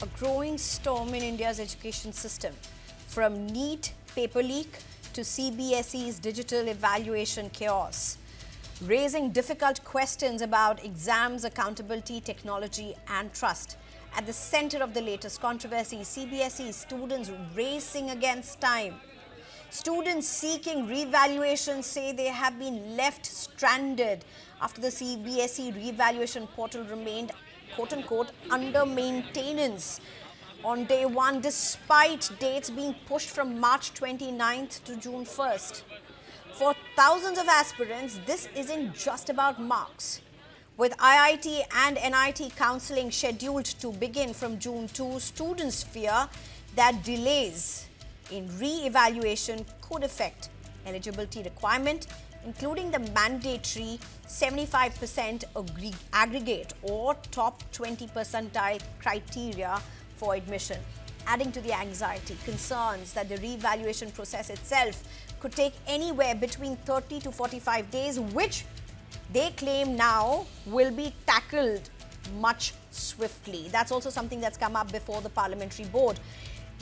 a growing storm in India's education system, from NEET paper leak to CBSE's digital evaluation chaos, raising difficult questions about exams, accountability, technology and trust. At the center of the latest controversy, CBSE students racing against time. Students seeking revaluation say they have been left stranded after the CBSE revaluation portal remained quote-unquote under maintenance on day one, despite dates being pushed from March 29th to June 1st. For thousands of aspirants, this isn't just about marks. With IIT and NIT counselling scheduled to begin from June 2, students fear that delays in re-evaluation could affect eligibility requirement, including the mandatory 75% aggregate or top 20 percentile criteria for admission, adding to the anxiety. Concerns that the re-evaluation process itself could take anywhere between 30 to 45 days, which they claim now will be tackled much swiftly. That's also something that's come up before the parliamentary board,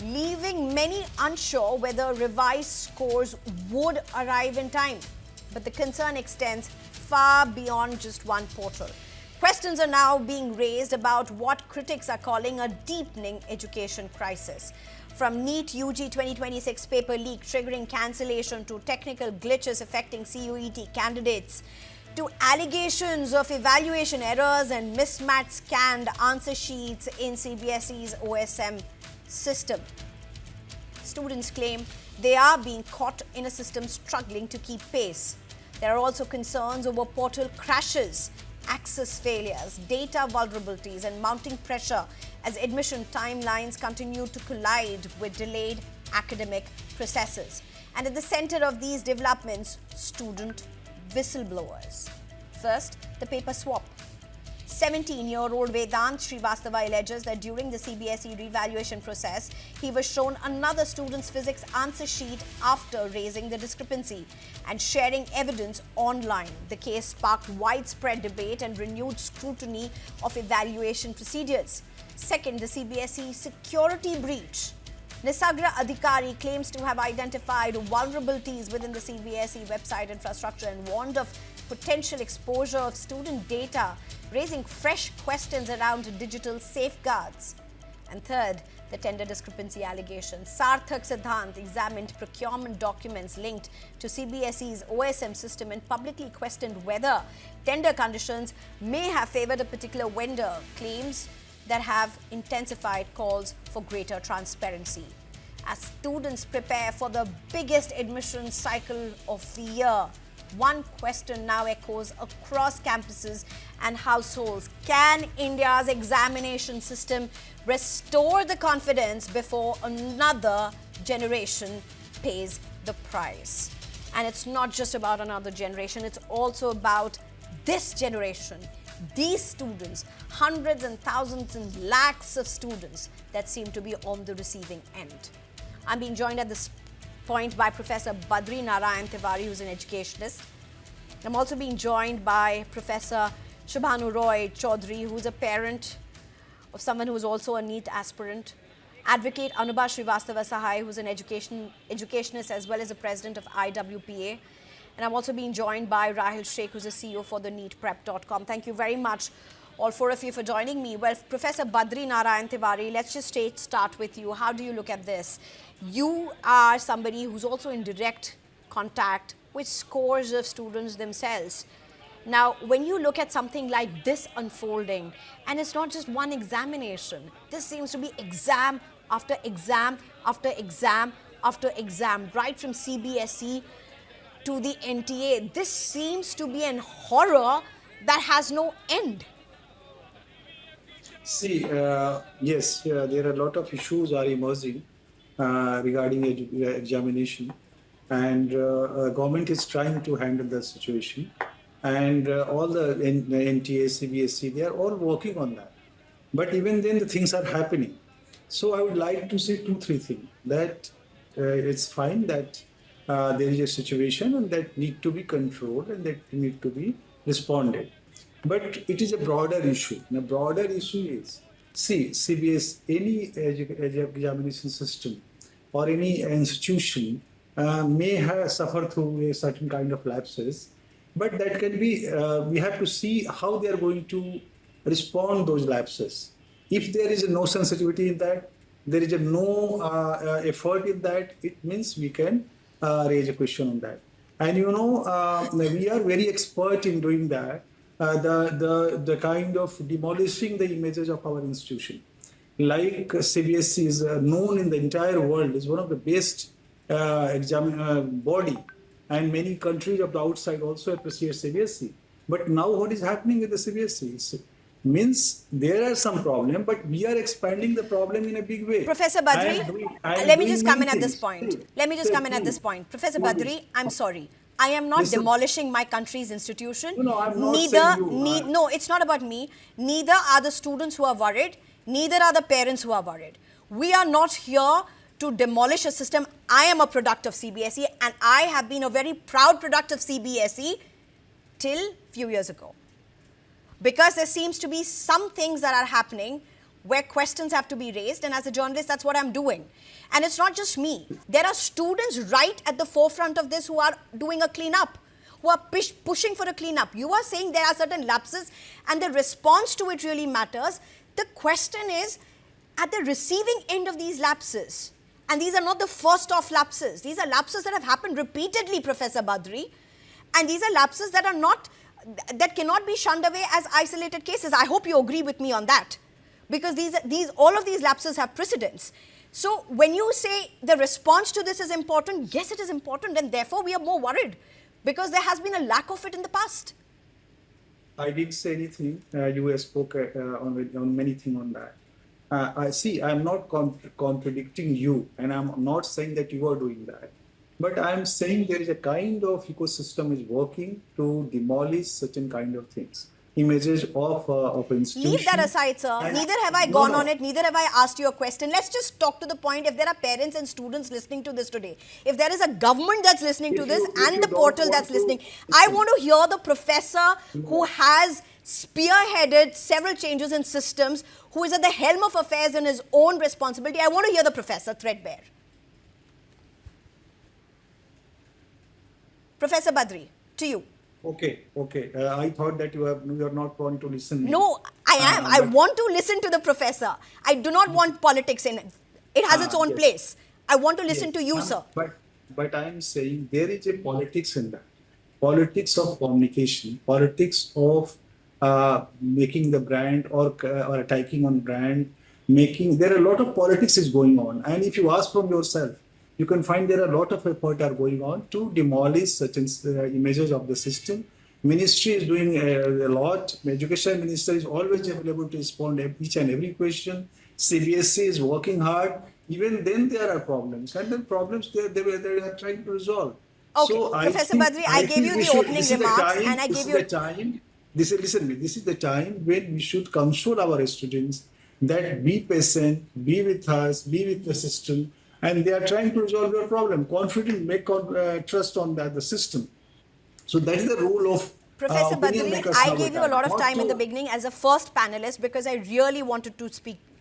leaving many unsure whether revised scores would arrive in time. But the concern extends far beyond just one portal. Questions are now being raised about what critics are calling a deepening education crisis. From NEET UG 2026 paper leak triggering cancellation to technical glitches affecting CUET candidates, to allegations of evaluation errors and mismatched scanned answer sheets in CBSE's OSM system. Students claim they are being caught in a system struggling to keep pace. There are also concerns over portal crashes, access failures, data vulnerabilities and mounting pressure as admission timelines continue to collide with delayed academic processes. And at the center of these developments, student whistleblowers. First, the paper swap. 17-year-old Vedant Srivastava alleges that during the CBSE revaluation process, he was shown another student's physics answer sheet after raising the discrepancy and sharing evidence online. The case sparked widespread debate and renewed scrutiny of evaluation procedures. Second, the CBSE security breach. Nisagra Adhikari claims to have identified vulnerabilities within the CBSE website infrastructure and warned of potential exposure of student data, raising fresh questions around digital safeguards. And third, the tender discrepancy allegations. Sarthak Siddhant examined procurement documents linked to CBSE's OSM system and publicly questioned whether tender conditions may have favored a particular vendor, claims that have intensified calls for greater transparency. As students prepare for the biggest admission cycle of the year, one question now echoes across campuses and households. Can India's examination system restore the confidence before another generation pays the price? And it's not just about another generation, it's also about this generation, these students, hundreds and thousands and lakhs of students that seem to be on the receiving end. I'm being joined at this point by Professor Badri Narayan Tiwari, who's an educationist. I'm also being joined by Professor Shubhanu Roy Chaudhary, who's a parent of someone who is also a NEET aspirant. Advocate Anubha Srivastava Sahai, who's an educationist as well as the president of IWPA. And I'm also being joined by Rahil Sheikh, who's a CEO for the NEETprep.com. Thank you very much, all four of you, for joining me. Well, Professor Badri Narayan Tiwari, let's just start with you. How do you look at this? You are somebody who's also in direct contact with scores of students themselves. Now, when you look at something like this unfolding, and it's not just one examination, this seems to be exam after exam after exam after exam, right from CBSE to the NTA. This seems to be an horror that has no end. See, yes, there are a lot of issues are emerging regarding examination, and government is trying to handle the situation, and all the NTA, CBSE, they are all working on that. But even then, the things are happening. So I would like to say 2-3 things. That it's fine that there is a situation and that need to be controlled and that need to be responded. But it is a broader issue. The broader issue is See, CBS, any examination system or any institution may have suffered through a certain kind of lapses, but that can be, we have to see how they are going to respond those lapses. If there is no sensitivity in that, there is no effort in that, it means we can raise a question on that. And we are very expert in doing that. The kind of demolishing the images of our institution. Like CBSE is known in the entire world is one of the best body, and many countries of the outside also appreciate CBSE. But now what is happening with the CBSE? Means there are some problem, but we are expanding the problem in a big way. Professor Badri, let me just come in at this point. Professor Badri, I'm sorry. I am not demolishing my country's institution. No, I'm not saying you are. No, it's not about me. Neither are the students who are worried. Neither are the parents who are worried. We are not here to demolish a system. I am a product of CBSE, and I have been a very proud product of CBSE till few years ago. Because there seems to be some things that are happening where questions have to be raised, and as a journalist, that's what I'm doing. And it's not just me. There are students right at the forefront of this who are doing a cleanup, who are pushing for a cleanup. You are saying there are certain lapses, and the response to it really matters. The question is, at the receiving end of these lapses, and these are not the first of lapses, these are lapses that have happened repeatedly, Professor Badri, and these are lapses that are not, that cannot be shunned away as isolated cases. I hope you agree with me on that, because all of these lapses have precedence. So when you say the response to this is important, yes, it is important, and therefore we are more worried because there has been a lack of it in the past. I didn't say anything. You spoke on many things on that. I see. I'm not contradicting you, and I'm not saying that you are doing that. But I'm saying there is a kind of ecosystem is working to demolish certain kind of things, images of institutions. Leave that aside, sir. Neither have I gone on it. Neither have I asked you a question. Let's just talk to the point. If there are parents and students listening to this today, if there is a government that's listening to this and the portal that's listening, I want to hear the professor who has spearheaded several changes in systems, who is at the helm of affairs in his own responsibility. I want to hear the professor threadbare. Professor Badri, to you. Okay. I thought that you are not going to listen. No, I am. I want to listen to the professor. I do not want politics in it. It has its own place. I want to listen to you, sir. But I am saying there is a politics in that. Politics of communication, politics of making the brand or attacking on brand, there are a lot of politics is going on. And if you ask from yourself, you can find there are a lot of effort are going on to demolish certain images of the system. Ministry is doing a lot. Education minister is always available to respond to each and every question. CBSE is working hard. Even then there are problems. And then problems they are trying to resolve. Okay, so Professor Badri, I gave you the opening remarks and I gave you... Listen to me. This is the time when we should console our students that be patient, be with us, be with the system. And they are trying to resolve your problem. Confident, make trust on the system. So that is the role of Professor Badri. I gave you a lot of time in the beginning as a first panelist because I really wanted to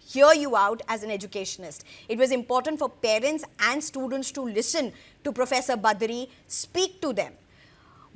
hear you out as an educationist. It was important for parents and students to listen to Professor Badri, speak to them.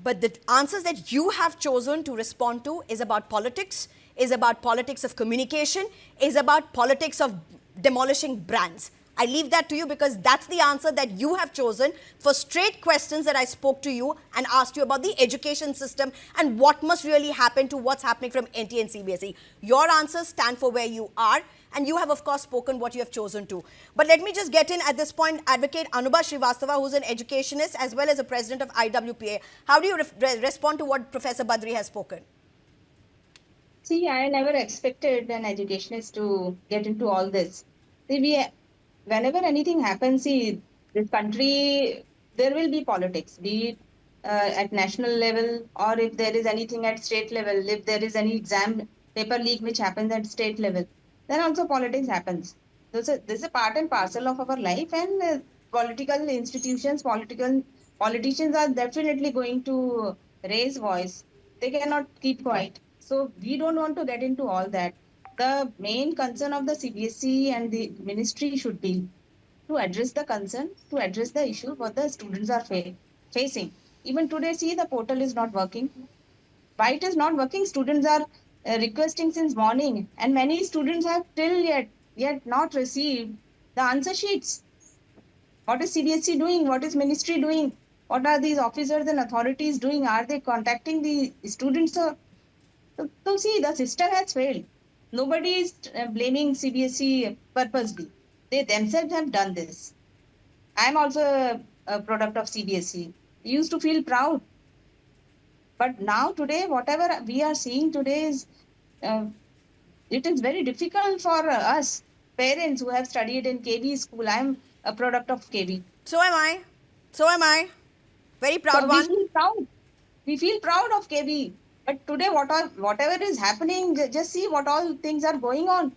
But the answers that you have chosen to respond to is about politics of communication, is about politics of demolishing brands. I leave that to you because that's the answer that you have chosen for straight questions that I spoke to you and asked you about the education system and what must really happen to what's happening from NT and CBSE. Your answers stand for where you are, and you have, of course, spoken what you have chosen to. But let me just get in at this point, Advocate Anubha Srivastava, who's an educationist as well as a president of IWPA. How do you respond to what Professor Badri has spoken? See, I never expected an educationist to get into all this. See, whenever anything happens, see, this country, there will be politics, be it at national level, or if there is anything at state level, if there is any exam paper leak which happens at state level, then also politics happens. This is a part and parcel of our life, and political institutions, politicians are definitely going to raise voice. They cannot keep quiet. So we don't want to get into all that. The main concern of the CBSE and the ministry should be to address the concern, to address the issue what the students are facing. Even today, see, the portal is not working. Why it is not working? Students are requesting since morning, and many students have till yet not received the answer sheets. What is CBSE doing? What is ministry doing? What are these officers and authorities doing? Are they contacting the students? So see, the system has failed. Nobody is blaming CBSE purposely. They themselves have done this. I am also a product of CBSE. We used to feel proud. But now today, whatever we are seeing today is, it is very difficult for us parents who have studied in KB school. I am a product of KB. So am I. So am I. Very proud So we one. feel proud. We feel proud of KB. But today, whatever is happening, just see what all things are going on.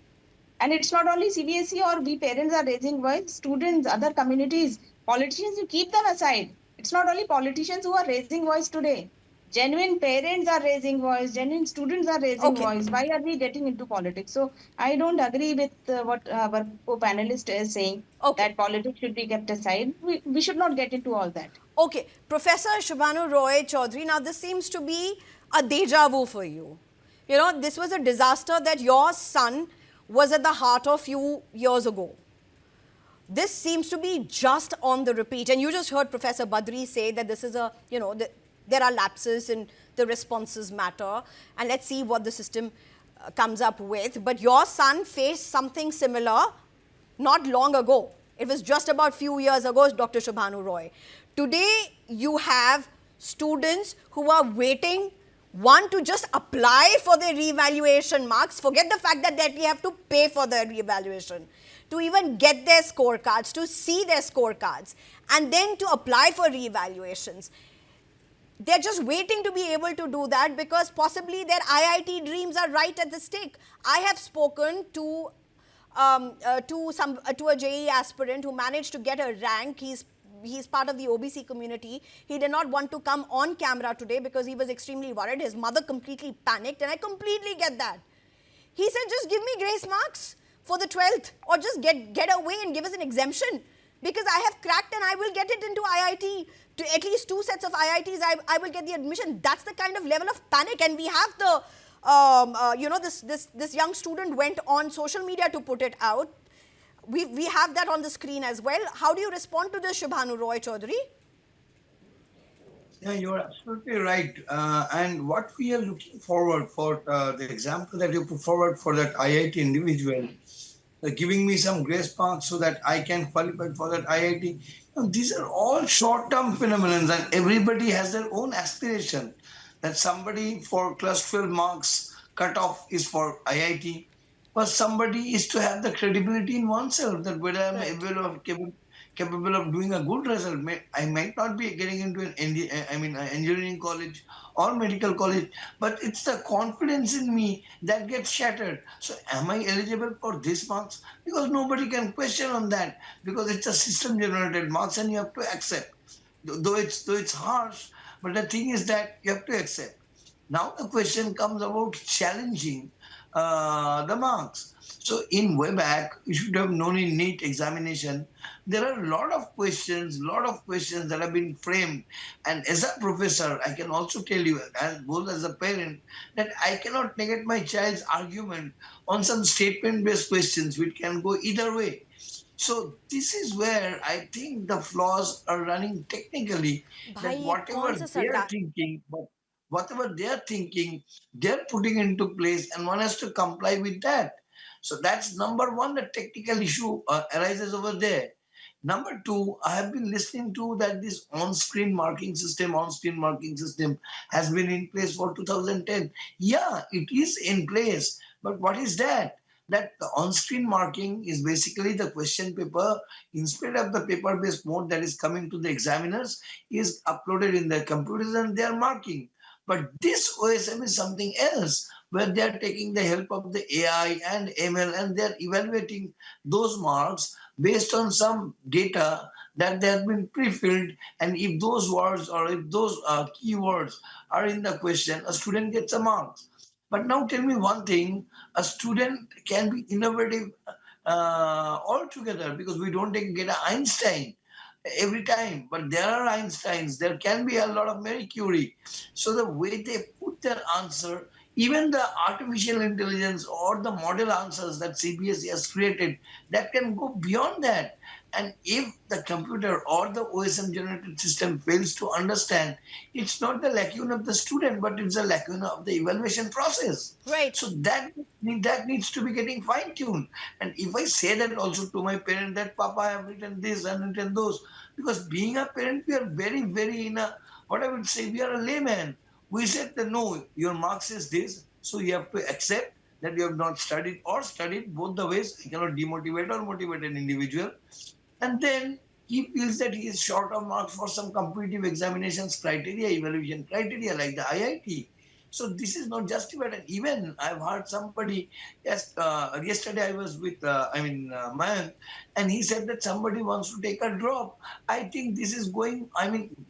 And it's not only CBSE or we parents are raising voice, students, other communities, politicians, you keep them aside. It's not only politicians who are raising voice today. Genuine parents are raising voice, genuine students are raising Okay. voice. Why are we getting into politics? So I don't agree with what our co-panelist is saying, Okay. that politics should be kept aside. We should not get into all that. Okay, Professor Shubhanu Roy Chaudhary, now this seems to be a deja vu for you. You know, this was a disaster that your son was at the heart of few years ago. This seems to be just on the repeat. And you just heard Professor Badri say that this is a, you know, there are lapses and the responses matter. And let's see what the system comes up with. But your son faced something similar not long ago. It was just about few years ago, Dr. Shubhanu Roy. Today, you have students who are waiting, one, to just apply for their reevaluation marks. Forget the fact that they have to pay for their reevaluation. To even get their scorecards, to see their scorecards, and then to apply for reevaluations. They're just waiting to be able to do that because possibly their IIT dreams are right at the stake. I have spoken to a JEE aspirant who managed to get a rank. He's part of the OBC community. He did not want to come on camera today because he was extremely worried. His mother completely panicked, and I completely get that. He said, just give me grace marks for the 12th, or just get away and give us an exemption, because I have cracked and I will get it into IIT. To at least 2 sets of IITs, I will get the admission. That's the kind of level of panic, and we have the, you know, this young student went on social media to put it out. We have that on the screen as well. How do you respond to this, Shubhanu Roy Chaudhary? Yeah, you're absolutely right. And what we are looking forward for, the example that you put forward for that IIT individual, giving me some grace marks so that I can qualify for that IIT. Now, these are all short-term phenomena, and everybody has their own aspiration. That somebody for class 12 marks cutoff is for IIT, but somebody is to have the credibility in oneself that whether I'm capable of doing a good result. I might not be getting into an engineering college or medical college, but it's the confidence in me that gets shattered. So am I eligible for this marks? Because nobody can question on that, because it's a system generated marks and you have to accept. Though it's harsh, but the thing is that you have to accept. Now the question comes about challenging the marks. So in way back, you should have known in NEET examination, there are a lot of questions that have been framed. And as a professor, I can also tell you, as both as a parent, that I cannot negate my child's argument on some statement-based questions which can go either way. So this is where I think the flaws are running technically, that भाई कौन सा सरकार whatever they are thinking, they're putting into place, and one has to comply with that. So that's number one, the technical issue arises over there. Number two, I have been listening to that this on-screen marking system has been in place for 2010. Yeah, it is in place. But what is that? That the on-screen marking is basically the question paper, instead of the paper-based mode that is coming to the examiners, is uploaded in their computers and they are marking. But this OSM is something else, where they are taking the help of the AI and ML, and they are evaluating those marks based on some data that they have been pre-filled. And if those words or if those keywords are in the question, a student gets a mark. But now tell me one thing, a student can be innovative altogether, because we don't get an Einstein every time, but there are Einsteins, there can be a lot of Marie Curie. So the way they put their answer, even the artificial intelligence or the model answers that CBSE has created, that can go beyond that. And if the computer or the OSM generated system fails to understand, it's not the lacuna of the student, but it's a lacuna of the evaluation process. Right. So that needs to be getting fine tuned. And if I say that also to my parent that Papa, I have written this and written those, because being a parent, we are very, very in a, what I would say, we are a layman. We said that no, your marks is this, so you have to accept that you have not studied or studied, both the ways. I cannot demotivate or motivate an individual. And then he feels that he is short of marks for some competitive examinations criteria, evaluation criteria like the IIT. So this is not justified. And even I've heard somebody, yes, yesterday I was with, Mayank, and he said that somebody wants to take a drop. I think this is going,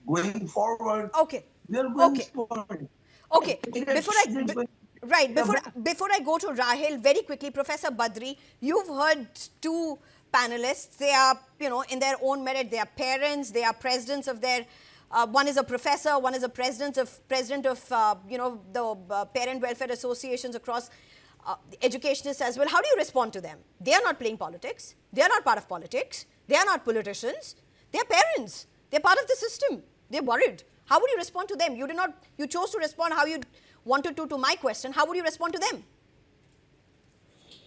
going forward, Okay. we are going Okay. forward. Okay. Students going- Right. Yeah, Before I go to Rahil, very quickly, Professor Badri, you've heard two panelists. They are, in their own merit, they are parents, they are presidents of their. One is a professor, one is a president of the parent welfare associations across educationists as well. How do you respond to them? They are not playing politics. They are not part of politics. They are not politicians. They are parents. They are part of the system. They are worried. How would you respond to them? You chose to respond how you wanted to my question. How would you respond to them?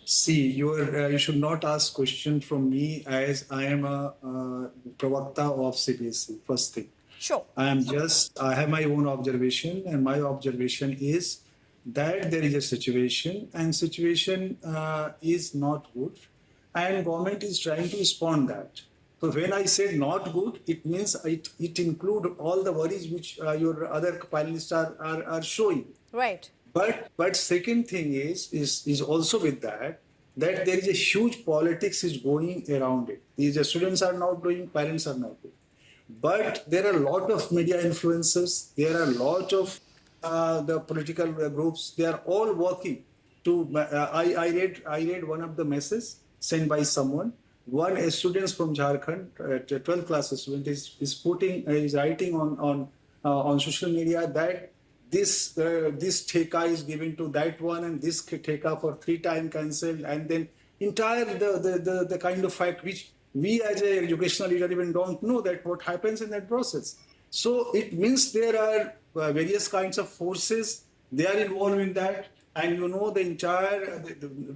See, you should not ask question from me, as I am a pravakta of CBSE, first thing. Sure. I have my own observation, and my observation is that there is a situation, and situation is not good, and government is trying to respond that. So when I say not good, it means it include all the worries which your other panelists are showing. Right. But second thing is also with that there is a huge politics is going around it. These students are not doing, parents are not doing. But there are a lot of media influencers. There are a lot of the political groups. They are all working to. I read one of the messages sent by someone. One student from Jharkhand, 12th class student, is writing on social media that this theka is given to that one, and this theka for 3 times cancelled, and then entire the kind of fact which we as a educational leader even don't know that what happens in that process. So it means there are various kinds of forces, they are involved in that, and the entire,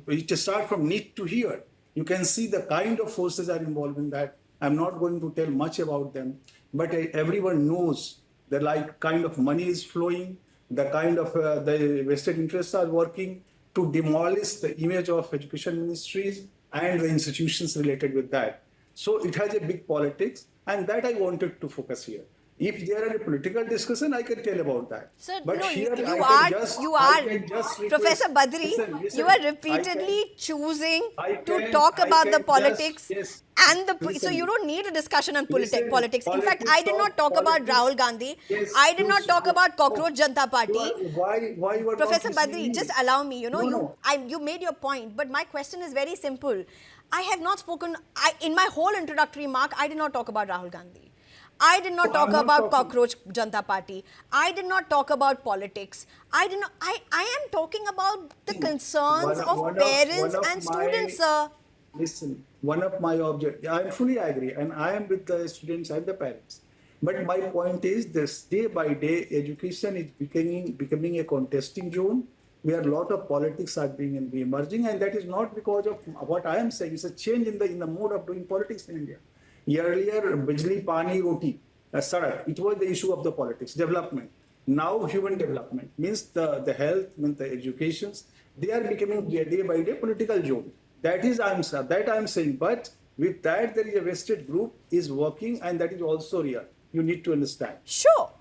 it start from NEET to here. You can see the kind of forces are involved in that. I'm not going to tell much about them, but everyone knows the kind of money is flowing, the kind of the vested interests are working to demolish the image of education ministries and the institutions related with that. So it has a big politics, and that I wanted to focus here. If there are a political discussion, I can tell about that. Sir, but no, here you I are, can just request, Professor Badri, listen, you are repeatedly choosing to talk I about the can politics just, and the, so listen, you don't need a discussion on listen, politics. In fact, I did not talk about Rahul Gandhi. I did not talk about Cockroach Janata Party. Why you are Professor not Badri, listening just me? allow me, No. you made your point, but my question is very simple. I have not spoken, in my whole introductory remark, I did not talk about Rahul Gandhi. I did not talk about Cockroach Janata Party. I did not talk about politics. I am talking about the concerns of parents and students, sir. Listen, one of my objectives, I fully agree, and I am with the students and the parents. But my point is this: day by day, education is becoming a contesting zone where a lot of politics are being emerging, and that is not because of what I am saying. It's a change in the mode of doing politics in India. Earlier, Bijli, Pani, Roti, Sadak, it was the issue of the politics, development. Now, human development means the health, means the educations, they are becoming day by day political zone. That I'm saying. But with that, there is a vested group is working, and that is also real. You need to understand. Sure.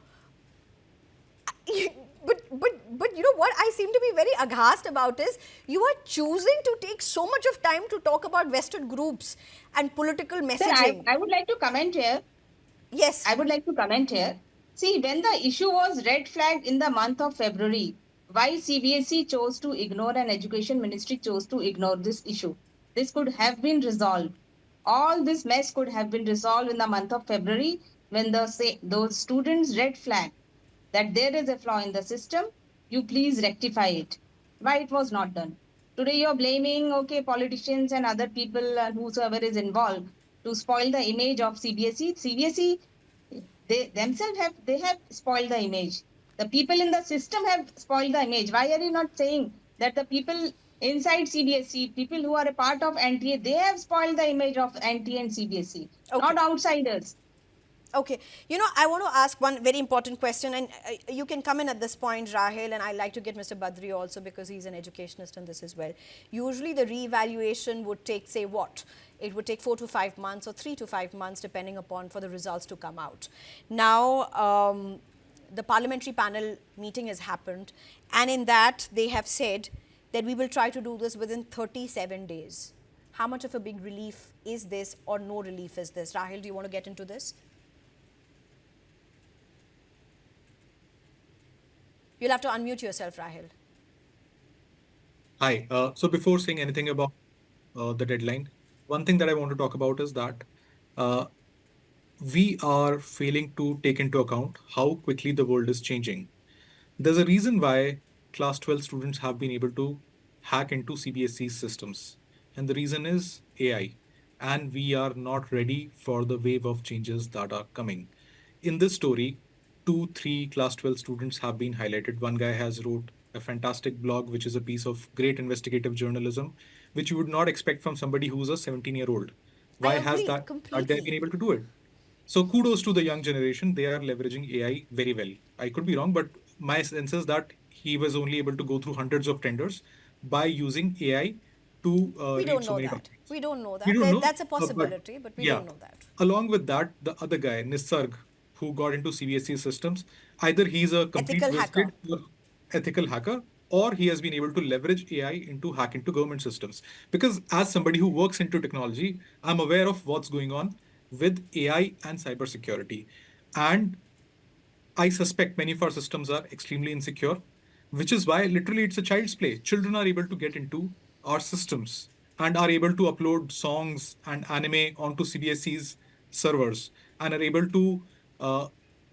But you know what I seem to be very aghast about is you are choosing to take so much of time to talk about vested groups and political messaging. Sir, I would like to comment here. Yes. I would like to comment here. See, when the issue was red flagged in the month of February, why CBSE chose to ignore and Education Ministry chose to ignore this issue. This could have been resolved. All this mess could have been resolved in the month of February when those students red flag that there is a flaw in the system. You please rectify it. Why it was not done? Today you're blaming politicians and other people and whosoever is involved to spoil the image of CBSE. CBSE they themselves have spoiled the image. The people in the system have spoiled the image. Why are you not saying that the people inside CBSE, people who are a part of NTA, they have spoiled the image of NTA and CBSE, not outsiders? Okay, I want to ask one very important question, and you can come in at this point, Rahel, and I'd like to get Mr. Badri also because he's an educationist in this as well. Usually the re-evaluation would take, say, what? It would take 4 to 5 months or 3 to 5 months, depending upon for the results to come out. Now, the parliamentary panel meeting has happened, and in that they have said that we will try to do this within 37 days. How much of a big relief is this, or no relief is this? Rahel, do you want to get into this? You'll have to unmute yourself, Rahel. Hi. So before saying anything about the deadline, one thing that I want to talk about is that we are failing to take into account how quickly the world is changing. There's a reason why class 12 students have been able to hack into CBSE systems. And the reason is AI. And we are not ready for the wave of changes that are coming. In this story, 3 class 12 students have been highlighted. One guy has wrote a fantastic blog, which is a piece of great investigative journalism, which you would not expect from somebody who's a 17-year-old. Why has that guy been able to do it? So kudos to the young generation. They are leveraging AI very well. I could be wrong, but my sense is that he was only able to go through hundreds of tenders by using AI to read so many documents. We don't know that. We don't know. That's a possibility, but we don't know that. Along with that, the other guy, Nisarg, who got into CBSE systems, either he's a complete ethical hacker, or he has been able to leverage AI into hack into government systems. Because as somebody who works into technology, I'm aware of what's going on with AI and cybersecurity. And I suspect many of our systems are extremely insecure, which is why literally it's a child's play. Children are able to get into our systems and are able to upload songs and anime onto CBSE's servers and are able to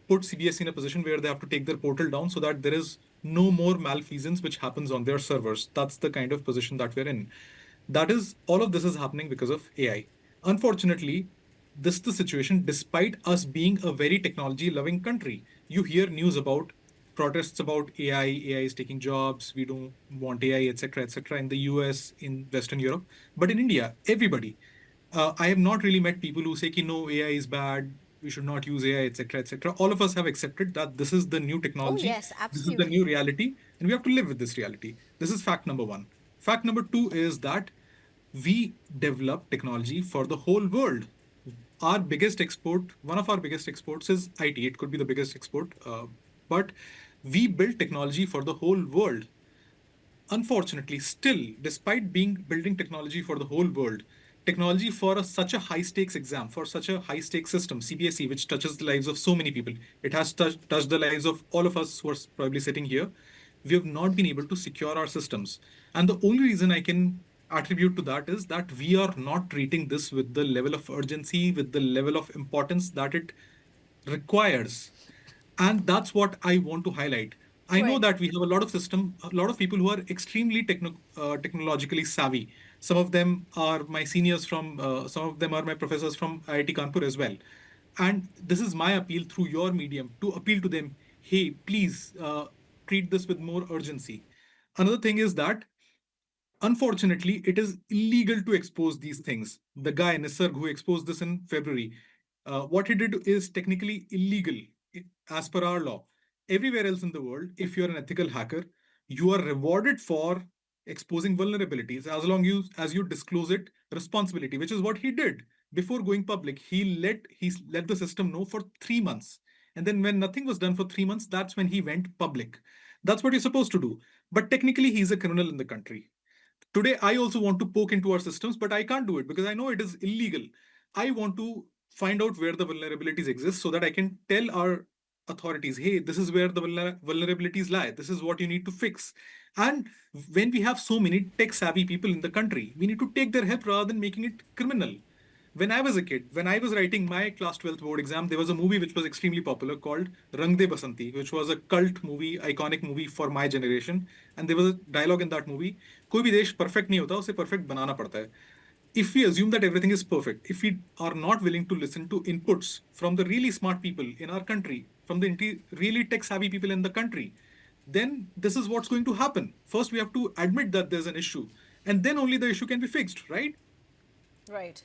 put CBSE in a position where they have to take their portal down so that there is no more malfeasance which happens on their servers. That's the kind of position that we're in. That is, all of this is happening because of AI. Unfortunately, this is the situation despite us being a very technology-loving country. You hear news about protests about AI is taking jobs, we don't want AI, etc., in the US, in Western Europe. But in India, everybody, I have not really met people who say, no, AI is bad, we should not use AI, etc., All of us have accepted that this is the new technology. Oh, yes, absolutely. This is the new reality, and we have to live with this reality. This is fact number one. Fact number two is that we develop technology for the whole world. Our biggest export, one of our biggest exports is IT. It could be the biggest export, but we build technology for the whole world. Unfortunately, still, despite building technology for the whole world, technology for such a high stakes exam, for such a high stakes system, CBSE, which touches the lives of so many people, it has touched the lives of all of us who are probably sitting here. We have not been able to secure our systems. And the only reason I can attribute to that is that we are not treating this with the level of urgency, with the level of importance that it requires. And that's what I want to highlight. I know that we have a lot of people who are extremely technologically savvy. Some of them are my seniors some of them are my professors from IIT Kanpur as well. And this is my appeal through your medium to appeal to them, hey, please treat this with more urgency. Another thing is that unfortunately, it is illegal to expose these things. The guy, Nisarg, who exposed this in February, what he did is technically illegal as per our law. Everywhere else in the world, if you're an ethical hacker, you are rewarded for exposing vulnerabilities as you disclose it responsibility, which is what he did before going public. He let the system know for 3 months. And then when nothing was done for 3 months, that's when he went public. That's what you're supposed to do. But technically, he's a criminal in the country. Today, I also want to poke into our systems, but I can't do it because I know it is illegal. I want to find out where the vulnerabilities exist so that I can tell our authorities, hey, this is where the vulnerabilities lie, this is what you need to fix. And when we have so many tech savvy people in the country, we need to take their help rather than making it criminal. When I was a kid, when I was writing my class 12th board exam, there was a movie which was extremely popular called Rang De Basanti, which was a cult movie, iconic movie for my generation. And there was a dialogue in that movie, कोई भी देश perfect नहीं होता, उसे perfect बनाना पड़ता है. If we assume that everything is perfect, if we are not willing to listen to inputs from the really smart people in our country, from the really tech savvy people in the country, then this is what's going to happen. First, we have to admit that there's an issue, and then only the issue can be fixed, right? Right.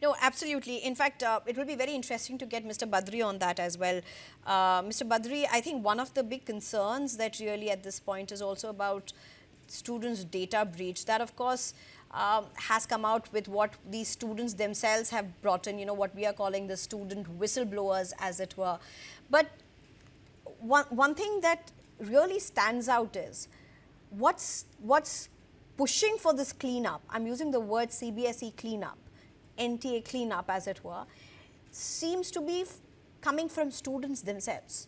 No, absolutely. In fact, it will be very interesting to get Mr. Badri on that as well. Mr. Badri, I think one of the big concerns that really at this point is also about students' data breach. That, of course, has come out with what these students themselves have brought in, what we are calling the student whistleblowers, as it were. But one thing that really stands out is what's pushing for this cleanup. I'm using the word CBSE cleanup, NTA cleanup, as it were, seems to be coming from students themselves.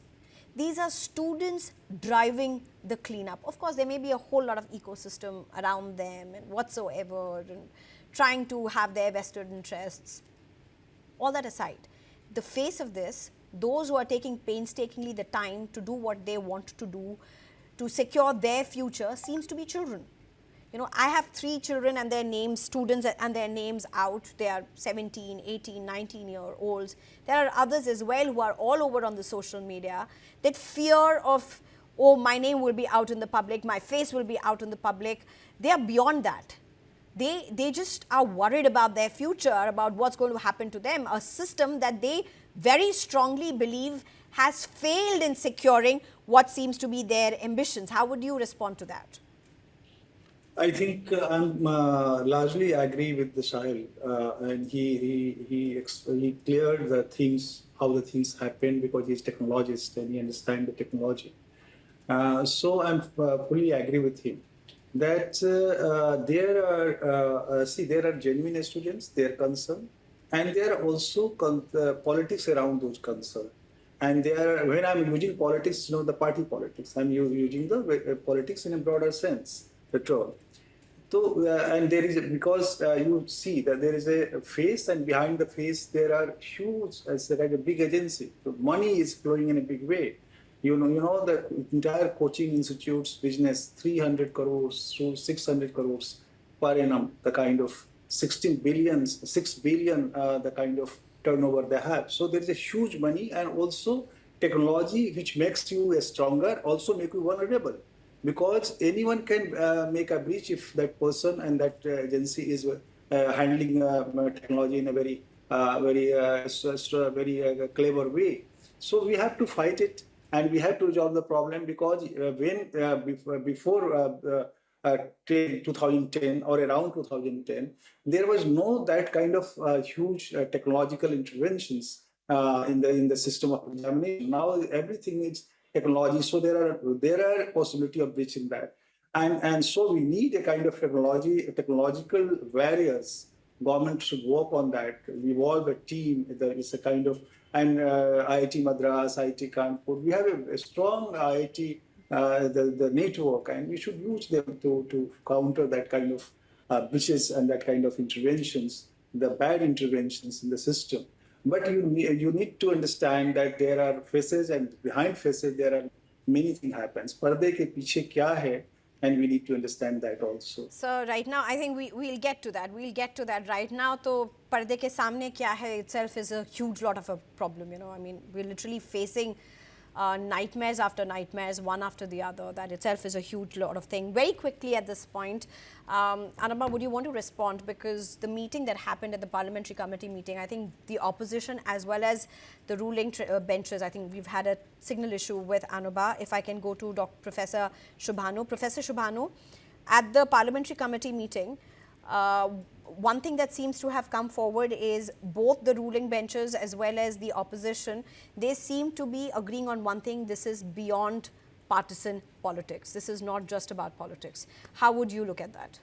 These are students driving the cleanup. Of course, there may be a whole lot of ecosystem around them and whatsoever, and trying to have their vested interests. All that aside, the face of this, those who are taking painstakingly the time to do what they want to do to secure their future seems to be children. I have 3 children and their names, students and their names out. They are 17, 18, 19-year-olds. There are others as well who are all over on the social media. That fear of, oh, my name will be out in the public, my face will be out in the public. They are beyond that. They just are worried about their future, about what's going to happen to them. A system that they very strongly believe has failed in securing what seems to be their ambitions. How would you respond to that? I think I'm largely agree with the Sahil, and he cleared the things, how the things happen, because he's technologist and he understands the technology. So I'm fully agree with him that there are genuine students, their concern, and there are also politics around those concerns. And when I'm using politics, the party politics, I'm using the politics in a broader sense, the term. So, and there is, because you see that there is a face, and behind the face there are huge, as like a big agency. So money is flowing in a big way. You know the entire coaching institutes business, 300 crores to 600 crores per annum, the kind of 6 billion, the kind of turnover they have. So there is a huge money, and also technology which makes you stronger, also make you vulnerable. Because anyone can make a breach if that person and that agency is handling technology in a very clever way. So we have to fight it, and we have to resolve the problem, because before 2010 or around 2010, there was no that kind of huge technological interventions in the system of examination. Now everything is technology, so there are possibility of breaching that, and so we need a kind of technological barriers. Government should work on that. We evolve a team. There is a kind of, and IIT Madras, IIT Kanpur. We have a strong IIT the network, and we should use them to counter that kind of breaches and that kind of interventions, the bad interventions in the system. But you need to understand that there are faces, and behind faces there are many things happens. Parde ke piche kya hai, and we need to understand that also. So right now, I think we'll get to that. We'll get to that. Right now, to parde ke samne kya hai itself is a huge lot of a problem. I mean, we're literally facing nightmares after nightmares, one after the other. That itself is a huge lot of thing. Very quickly at this point, Anubha, would you want to respond? Because the meeting that happened at the parliamentary committee meeting, I think the opposition as well as the ruling benches, I think we've had a signal issue with Anubha. If I can go to Professor Shubhanu. Professor Shubhanu, at the parliamentary committee meeting, one thing that seems to have come forward is both the ruling benches as well as the opposition, they seem to be agreeing on one thing: this is beyond partisan politics. This is not just about politics. How would you look at that?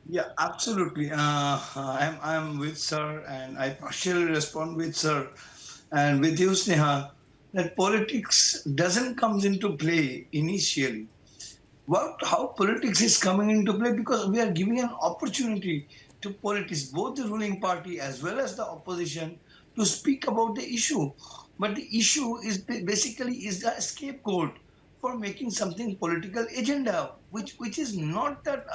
Yeah, absolutely. I'm with sir, and I partially respond with sir. and with you, Sneha, that politics doesn't comes into play initially. How politics is coming into play, because we are giving an opportunity to politics, both the ruling party as well as the opposition, to speak about the issue. But the issue is basically is the scapegoat for making something political agenda, which is not that.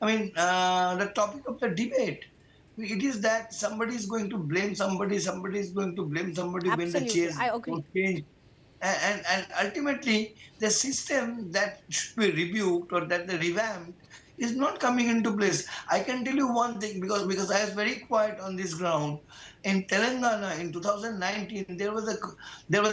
The topic of the debate. It is that somebody is going to blame somebody, somebody is going to blame somebody when the Absolutely, chairs I don't agree. change. And ultimately the system that should be rebuked or that the revamped is not coming into place. I can tell you one thing, because I was very quiet on this ground. In Telangana in 2019, there was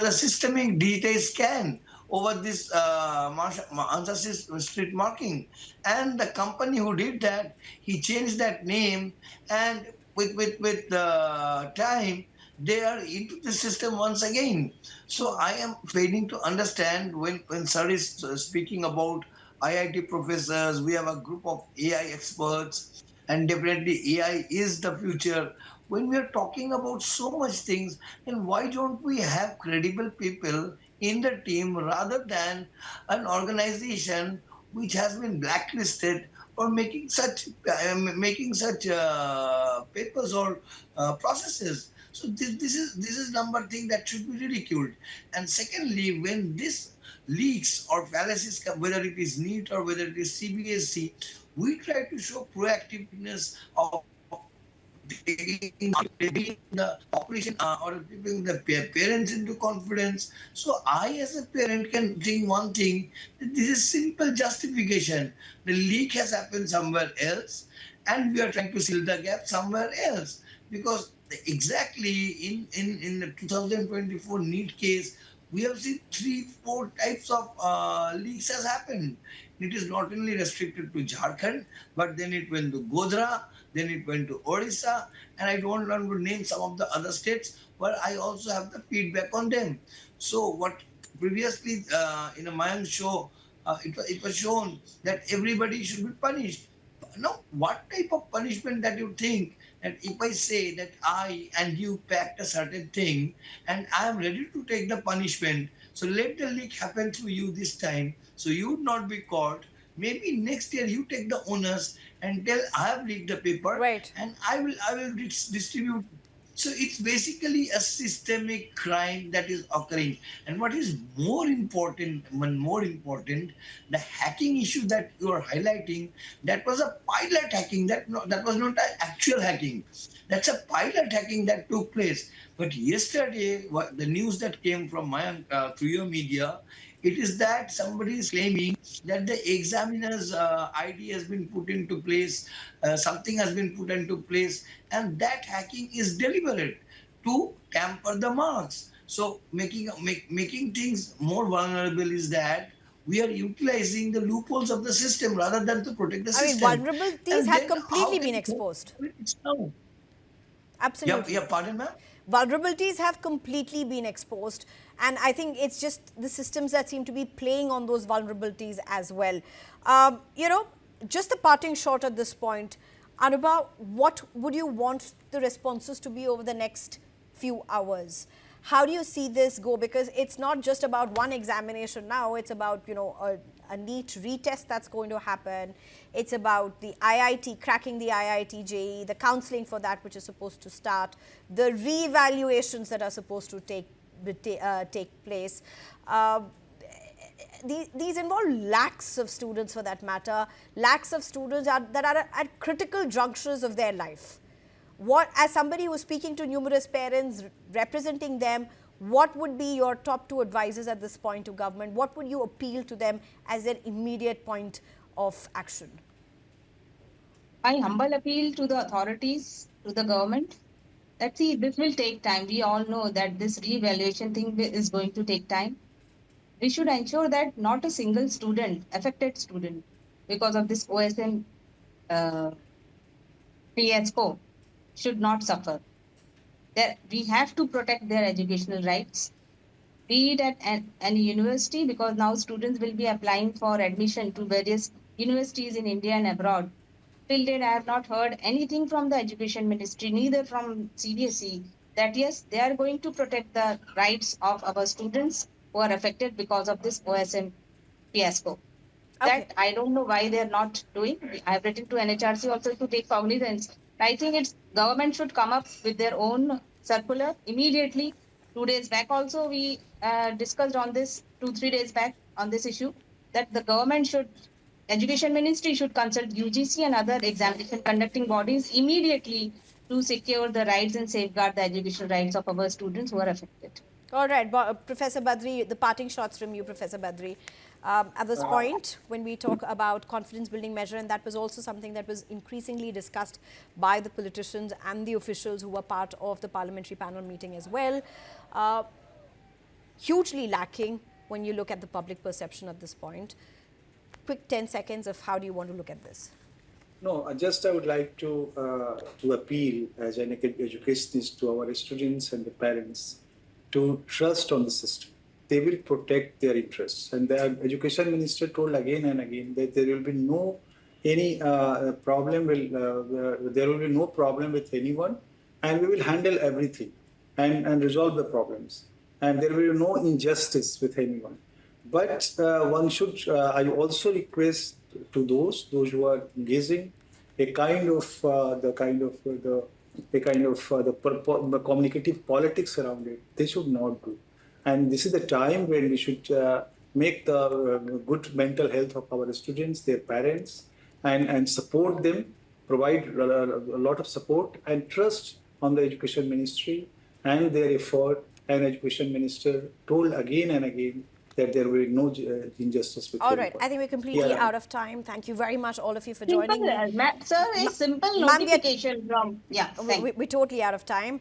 a systemic detail scan over this Answer street marking, and the company who did that, he changed that name, and with time they are into the system once again. So I am failing to understand when sir is speaking about IIT professors. We have a group of AI experts, and definitely AI is the future. When we are talking about so much things, then why don't we have credible people in the team rather than an organization which has been blacklisted for making such papers or processes? So this is number thing that should be ridiculed. And secondly, when this leaks or fallacies come, whether it is NEET or whether it is CBSE, we try to show proactiveness of bringing the population or bringing the parents into confidence. So I, as a parent, can think one thing: that this is simple justification. The leak has happened somewhere else, and we are trying to fill the gap somewhere else. Because exactly in the 2024 NEET case, we have seen 3-4 types of leaks has happened. It is not only restricted to Jharkhand, but then it went to Godhra, then it went to Odisha, and I don't want to name some of the other states, but I also have the feedback on them. So what previously in a Mayan show, it was shown that everybody should be punished. Now, what type of punishment that you think that if I say that I and you packed a certain thing and I am ready to take the punishment, so let the leak happen through you this time, so you would not be caught. Maybe next year you take the onus and tell I have leaked the paper Right. and I will distribute. So it's basically a systemic crime that is occurring. And what is more important, the hacking issue that you are highlighting, that was a pilot hacking. That was not an actual hacking. That's a pilot hacking that took place. But yesterday, the news that came from my through your media, it is that somebody is claiming that the examiner's ID has been put into place, something has been put into place, and that hacking is deliberate to tamper the marks. So making things more vulnerable is that we are utilizing the loopholes of the system rather than to protect the I mean, system. vulnerabilities And have then how completely can been exposed. it's now? Yeah, Absolutely. yeah, pardon, ma'am? Vulnerabilities have completely been exposed, and I think it's just the systems that seem to be playing on those vulnerabilities as well. You know, just a parting shot at this point, Anubha, what would you want the responses to be over the next few hours? How do you see this go? Because it's not just about one examination now, it's about, you know, a NEET retest that's going to happen. It's about the IIT, cracking the IIT JEE, the counselling for that which is supposed to start, the re-evaluations that are supposed to take place. These involve lakhs of students, for that matter. Lakhs of students that are at critical junctures of their life. What, as somebody who's speaking to numerous parents, representing them, what would be your top 2 advices at this point to government? What would you appeal to them as their immediate point of action? My humble appeal to the authorities, to the government, that see, this will take time. We all know that this re-evaluation thing is going to take time. We should ensure that not a single student, affected student, because of this OSM fiasco, should not suffer. We have to protect their educational rights, be it at any university, because now students will be applying for admission to various universities in India and abroad. Till date, I have not heard anything from the education ministry, neither from CBSE, that yes, they are going to protect the rights of our students who are affected because of this OSM fiasco. Okay. That I don't know why they're not doing. I have written to NHRC also to take cognizance. I think it's government should come up with their own circular immediately. 2 days back also we discussed on this, 2-3 days back on this issue, that the government should, education ministry should consult UGC and other examination conducting bodies immediately to secure the rights and safeguard the educational rights of our students who are affected. All right, Professor Badri, the parting shots from you, Professor Badri. At this point, when we talk about confidence building measure, and that was also something that was increasingly discussed by the politicians and the officials who were part of the parliamentary panel meeting as well, hugely lacking when you look at the public perception at this point. Quick 10 seconds of how do you want to look at this? No, I would like to appeal as an educationist to our students and the parents to trust on the system. They will protect their interests. And the education minister told again and again that there will be no problem. There will be no problem with anyone, and we will handle everything and resolve the problems. And there will be no injustice with anyone. But one should. I also request to those who are engaging a kind of the communicative politics around it. They should not do. And this is the time when we should make the good mental health of our students, their parents, and support them, provide a lot of support and trust on the education ministry and their effort. And education minister told again and again that there will be no injustice with All right, anyone. I think we're completely out of time. Thank you very much, all of you, for joining me. Sir, a simple Ma'am, notification from, yeah, We're totally out of time.